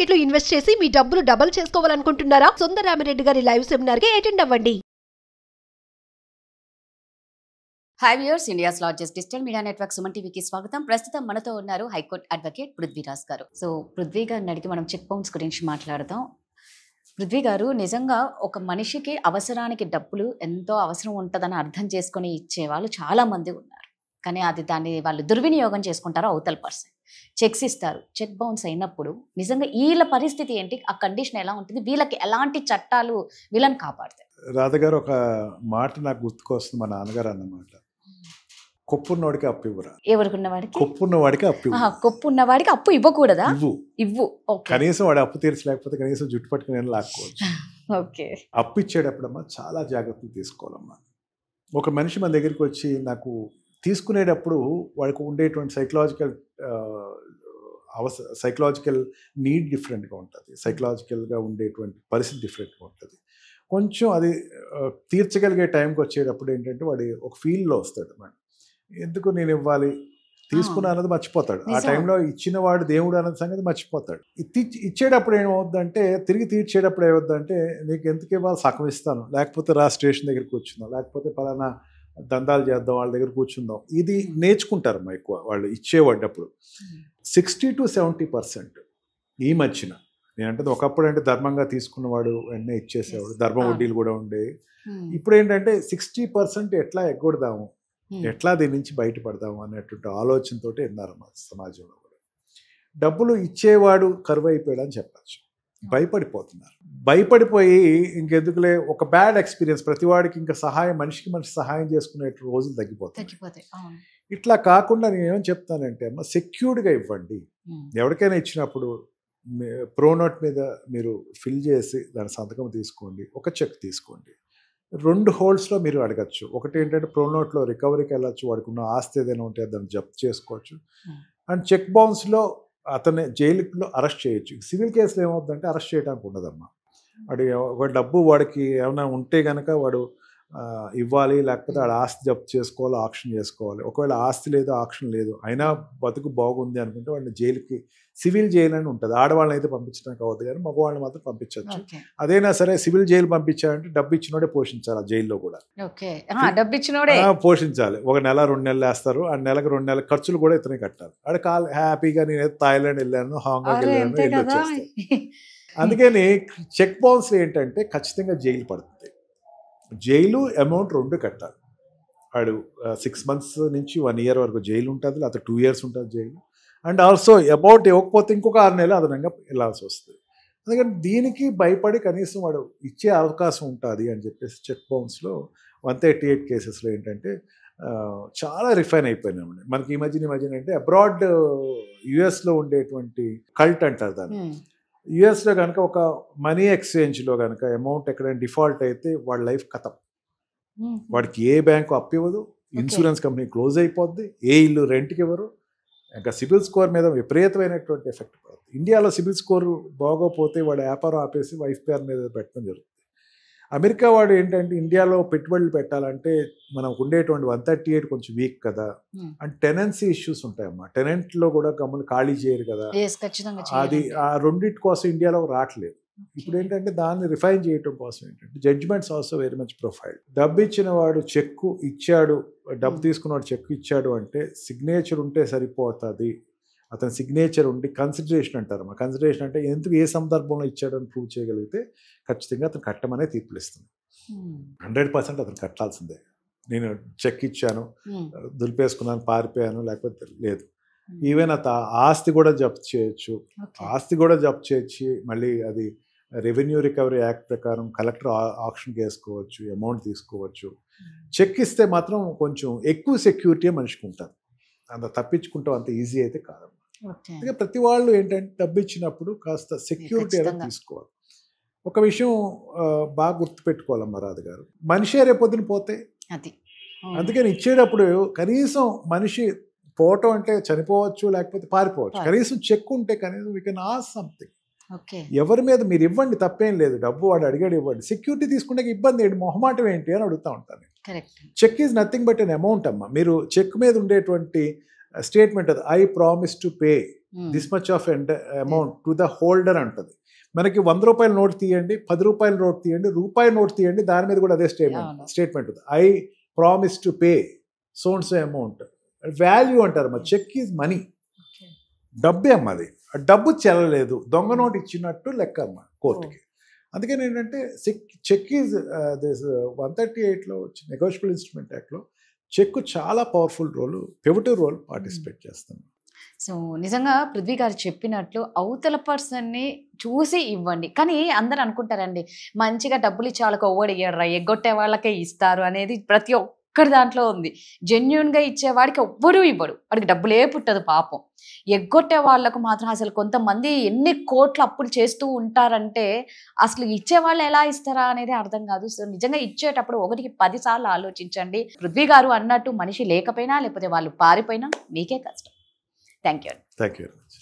Market లో invest చేసి మీ డబ్బులు డబుల్ చేసుకోవాలనుకుంటున్నారా? సుందరరామిరెడ్డి గారి లైవ్ సెమినార్ కి అటెండ్ అవ్వండి. High viewers, India's largest digital media network Suman టీవీకి స్వాగతం. ప్రస్తుతం మనతో ఉన్నారు హైకోర్టు అడ్వకేట్ పృథ్వీరాజ్ గారు. సో పృథ్వీ గారిని అడిగి మనం చెక్ బౌన్స్ గురించి మాట్లాడదాం. పృథ్వీ గారు, నిజంగా ఒక మనిషికి అవసరానికి డబ్బులు ఎంతో అవసరం ఉంటుందని అర్థం చేసుకుని ఇచ్చే వాళ్ళు చాలా మంది ఉన్నారు. కానీ దాన్ని వాళ్ళు దుర్వినియోగం చేసుకుంటారు. అవతల పర్సన్ చెక్స్ ఇస్తారు, చెక్ బౌన్స్ అయినప్పుడు నిజంగా వీళ్ళ పరిస్థితి ఏంటి? ఆ కండిషన్ ఎలా ఉంటుంది? వీళ్ళకి ఎలాంటి చట్టాలు వీళ్ళని కాపాడతాయి? రాధగారు ఒక మాట నాకు గుర్తుకొస్తుంది, మా నాన్నగారు అన్నమాట. కొప్పున్నవాడికి అప్పు ఇవ్వరా, ఎవరికున్నవాడికి కొప్పున్నవాడికి అప్పు కొప్పు ఉన్నవాడికి అప్పు ఇవ్వకూడదా? ఇవ్వు కనీసం వాడు అప్పు తీర్చలేకపోతే కనీసం జుట్టు పట్టుకుని లాక్కోవచ్చు. ఓకే, అప్పు ఇచ్చేటప్పుడమ్మా చాలా జాగ్రత్తలు తీసుకోవాలమ్మా. ఒక మనిషి మన దగ్గరికి వచ్చి నాకు తీసుకునేటప్పుడు వాడికి ఉండేటువంటి సైకలాజికల్ నీడ్ డిఫరెంట్గా ఉంటుంది, సైకలాజికల్గా ఉండేటువంటి పరిస్థితి డిఫరెంట్గా ఉంటుంది. కొంచెం అది తీర్చగలిగే టైంకి వచ్చేటప్పుడు ఏంటంటే వాడు ఒక ఫీల్డ్లో వస్తాడు. మన ఎందుకు నేను ఇవ్వాలి, తీసుకున్నా అన్నది మర్చిపోతాడు. ఆ టైంలో ఇచ్చిన వాడు దేవుడు అన్నది సంగతి మర్చిపోతాడు. ఇచ్చేటప్పుడు ఏమవుద్దంటే, తిరిగి తీర్చేటప్పుడు ఏమవుద్దంటే, నీకు ఎందుకు ఇవ్వాలి, సగం ఇస్తాను, లేకపోతే స్టేషన్ దగ్గర కూర్చుందాం, లేకపోతే పలానా దందాలు చేద్దాం, వాళ్ళ దగ్గర కూర్చుందాం. ఇది నేర్చుకుంటారమ్మా ఎక్కువ వాళ్ళు ఇచ్చేవాడప్పుడు. 60 to 70% ఈ మధ్యన నేనంటే, ఒకప్పుడు అంటే ధర్మంగా తీసుకున్నవాడు వెంటనే ఇచ్చేసేవాడు, ధర్మ వడ్డీలు కూడా ఉండేవి. ఇప్పుడు ఏంటంటే 60% ఎట్లా ఎగ్గొడదాము, ఎట్లా దీని నుంచి బయటపడదాము అనేటువంటి ఆలోచనతో ఉన్నారు మా సమాజంలో కూడా. డబ్బులు ఇచ్చేవాడు కరువు అయిపోయాడు అని చెప్పచ్చు. భయపడిపోతున్నారు. భయపడిపోయి ఇంకెందుకులే, ఒక బ్యాడ్ ఎక్స్పీరియన్స్, ప్రతివాడికి ఇంకా సహాయం, మనిషికి మనిషి సహాయం చేసుకునే రోజులు తగ్గిపోతాయి. ఇట్లా కాకుండా నేను ఏమని చెప్తానంటే అమ్మ, సెక్యూర్డ్గా ఇవ్వండి. ఎవరికైనా ఇచ్చినప్పుడు ప్రోనోట్ మీద మీరు ఫిల్ చేసి దాని సంతకం తీసుకోండి, ఒక చెక్ తీసుకోండి. 2 హోల్డ్స్లో మీరు అడగచ్చు. ఒకటి ఏంటంటే ప్రోనోట్లో రికవరీకి వెళ్ళచ్చు, వాడికి ఉన్న ఆస్తి ఏదైనా ఉంటే దాన్ని జప్తు చేసుకోవచ్చు. అండ్ చెక్ బౌన్స్లో అతన్ని జైలులో అరెస్ట్ చేయొచ్చు. సివిల్ కేసులో ఏమవుతుందంటే అరెస్ట్ చేయడానికి ఉండదమ్మా. వాడు ఒక డబ్బు వాడికి ఏమైనా ఉంటే కనుక వాడు ఇవ్వాలి, లేకపోతే వాడు ఆస్తి జప్తు చేసుకోవాలి, ఆక్షన్ చేసుకోవాలి. ఒకవేళ ఆస్తి లేదు, ఆక్షన్ లేదు, అయినా బతుకు బాగుంది అనుకుంటే వాడిని జైలుకి, సివిల్ జైలు అని ఉంటుంది. ఆడవాళ్ళని అయితే పంపించడానికి అవ్వదు, కానీ మగవాళ్ళని మాత్రం పంపించవచ్చు. అదైనా సరే సివిల్ జైలు పంపించాలంటే డబ్బు ఇచ్చినోడే పోషించాలి. ఆ జైల్లో కూడా పోషించాలి. 1 నెల 2 నెలలు వేస్తారు, ఆ నెలకు 2 నెలల ఖర్చులు కూడా ఇతనే కట్టాలి. ఆడ హ్యాపీగా నేను థాయిలాండ్ వెళ్ళాను, హాంకాంగ్ వెళ్ళాను, వెళ్ళి వచ్చేస్తాను. అందుకని చెక్ బౌన్స్ ఏంటంటే ఖచ్చితంగా జైలు పడుతుంది. జైలు అమౌంట్ 2 కట్టాలి. వాడు 6 months నుంచి 1 year వరకు జైలు ఉంటుంది, లేకపోతే 2 years ఉంటుంది జైలు. అండ్ ఆల్సో అమౌంట్ ఇవ్వకపోతే ఇంకొక 6 నెలలు అదనంగా వెళ్ళాల్సి వస్తుంది. అందుకని దీనికి భయపడి కనీసం వాడు ఇచ్చే అవకాశం ఉంటుంది అని చెప్పేసి చెక్ బౌన్స్లో 138 కేసెస్లో ఏంటంటే చాలా రిఫైన్ అయిపోయినామండి. మనకి ఈ మధ్యన అంటే అబ్రాడ్ యుఎస్లో ఉండేటువంటి కల్ట్ అంటారు దాన్ని. యుఎస్లో కనుక ఒక మనీ ఎక్స్చేంజ్లో కనుక అమౌంట్ ఎక్కడైనా డిఫాల్ట్ అయితే వాడి లైఫ్ కథం. వాడికి ఏ బ్యాంకు అప్పు ఇవ్వదు, ఇన్సూరెన్స్ కంపెనీ క్లోజ్ అయిపోద్ది, ఏ ఇల్లు రెంట్కి ఇవ్వరు. ఇంకా సిబిల్ స్కోర్ మీద విపరీతమైనటువంటి ఎఫెక్ట్ పడుతుంది. ఇండియాలో సిబిల్ స్కోర్ బాగోపోతే వాడు వ్యాపారం ఆపేసి వైఫ్ పేరు మీద పెట్టడం జరుగుతుంది. అమెరికా వాడు ఏంటంటే ఇండియాలో పెట్టుబడులు పెట్టాలంటే మనకు ఉండేటువంటి 138 కొంచెం వీక్ కదా, అండ్ టెనెన్సీ ఇష్యూస్ ఉంటాయమ్మా. టెనెంట్లో కూడా గమ్ములు ఖాళీ చేయరు కదా, అది ఆ రెండింటి కోసం ఇండియాలో రావట్లేదు. ఇప్పుడు ఏంటంటే దాన్ని రిఫైన్ చేయడం కోసం ఏంటంటే judgements also very much profile. డబ్బు ఇచ్చిన వాడు చెక్కు ఇచ్చాడు, డబ్బు తీసుకున్నవాడు చెక్కు ఇచ్చాడు అంటే సిగ్నేచర్ ఉంటే సరిపోతుంది. అతని సిగ్నేచర్ ఉండి కన్సిడరేషన్ అంటారు. కన్సిడరేషన్ అంటే ఎందుకు ఏ సందర్భంలో ఇచ్చాడు అని ప్రూవ్ చేయగలిగితే ఖచ్చితంగా అతను కట్టమనే తీర్పులు ఇస్తుంది. 100% అతను కట్టాల్సిందే. నేను చెక్ ఇచ్చాను, దులిపేసుకున్నాను, పారిపోయాను, లేకపోతే లేదు. ఈవెన్ ఆస్తి కూడా జప్తు చేయొచ్చు. ఆస్తి కూడా జప్తు చేయొచ్చు. మళ్ళీ అది రెవెన్యూ రికవరీ యాక్ట్ ప్రకారం కలెక్టర్ ఆక్షన్కి వేసుకోవచ్చు, అమౌంట్ తీసుకోవచ్చు. చెక్ ఇస్తే మాత్రం కొంచెం ఎక్కువ సెక్యూరిటీ మనిషికి ఉంటుంది. అంత తప్పించుకుంటాం అంత ఈజీ అయితే కాదు. అందుకే ప్రతి వాళ్ళు ఏంటంటే డబ్బు ఇచ్చినప్పుడు కాస్త సెక్యూరిటీ అనేది తీసుకోవాలి. ఒక విషయం బాగా గుర్తుపెట్టుకోవాలమ్మా రాధ గారు, మనిషి రేపొద్దున పోతే అందుకని ఇచ్చేటప్పుడు కనీసం మనిషి పోవటం అంటే చనిపోవచ్చు, లేకపోతే పారిపోవచ్చు, కనీసం చెక్ ఉంటే కనీసం వీ కెన్ ఆస్క్ సంథింగ్. ఎవరి మీద మీరు ఇవ్వండి, తప్పేం లేదు, డబ్బు వాడు అడిగాడు ఇవ్వండి. సెక్యూరిటీ తీసుకుంటే ఇబ్బంది ఏంటి, మొహమాటం ఏంటి అని అడుగుతూ ఉంటాను. Cheque is nothing but an amount అమ్మా. మీరు చెక్ మీద ఉండేటువంటి స్టేట్మెంట్ అది I promise to pay, this much of amount to the holder అంటది. మనకి 100 రూపాయల నోట్ తీయండి, 10 రూపాయల నోట్ తీయండి, రూపాయి నోట్ తీయండి, దాని మీద కూడా అదే స్టేట్మెంట్ ఉంది. I promise to pay so and so amount. Value అంటారు. మా చెక్ ఈజ్ మనీ, డబ్బే అమ్మ అది. ఆ డబ్బు చెల్లలేదు, దొంగ నోట్ ఇచ్చినట్టు లెక్క అమ్మ కోర్టుకి. అందుకని ఏంటంటే చెక్ ఈజ్ 138లో వచ్చిన నెగోషియబుల్ ఇన్స్ట్రుమెంట్ యాక్ట్లో చెక్ చాలా పవర్ఫుల్ రోల్, పివటివ్ రోల్ పార్టిసిపేట్ చేస్తుంది. సో నిజంగా పృథ్వీ గారు చెప్పినట్లు అవతల పర్సన్ని చూసి ఇవ్వండి. కానీ అందరు అనుకుంటారండి మంచిగా డబ్బులు ఇచ్చే వాళ్ళకి ఒవ్వడు ఇయ్యడరా, ఎగ్గొట్టే వాళ్ళకే ఇస్తారు అనేది ప్రతి ఒక్కరి దాంట్లో ఉంది. జెన్యున్గా ఇచ్చేవాడికి ఎవ్వరూ ఇవ్వడు, వాడికి డబ్బులే పుట్టదు పాపం. ఎగ్గొట్టే వాళ్ళకు మాత్రం అసలు కొంతమంది ఎన్ని కోట్లు అప్పులు చేస్తూ ఉంటారంటే అసలు ఇచ్చేవాళ్ళు ఎలా ఇస్తారా అనేది అర్థం కాదు. సో నిజంగా ఇచ్చేటప్పుడు 1కి 10 సార్లు ఆలోచించండి. పృథ్వీ గారు అన్నట్టు మనిషి లేకపోయినా లేకపోతే వాళ్ళు పారిపోయినా మీకే కష్టం. Thank you. Thank you very much.